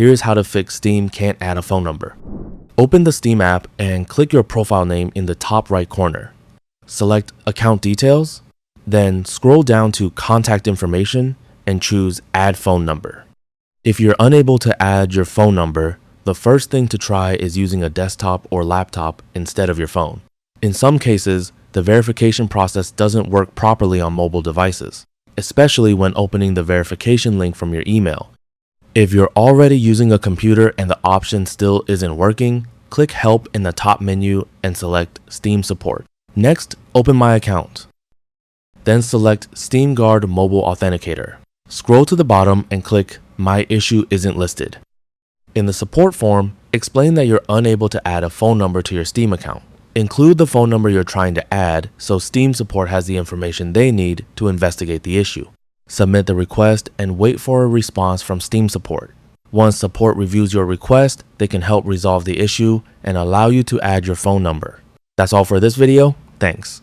here's how to fix Steam can't add a phone number. Open the Steam app and click your profile name in the top right corner. Select Account Details, then scroll down to Contact Information and choose Add Phone Number. If you're unable to add your phone number, the first thing to try is using a desktop or laptop instead of your phone. In some cases, the verification process doesn't work properly on mobile devices, especially when opening the verification link from your email. If you're already using a computer and the option still isn't working, click Help in the top menu and select Steam Support. Next, open My Account. Then select Steam Guard Mobile Authenticator. Scroll to the bottom and click My Issue Isn't Listed. In the support form, explain that you're unable to add a phone number to your Steam account. Include the phone number you're trying to add so Steam support has the information they need to investigate the issue. Submit the request and wait for a response from Steam support. Once support reviews your request, they can help resolve the issue and allow you to add your phone number. That's all for this video. Thanks.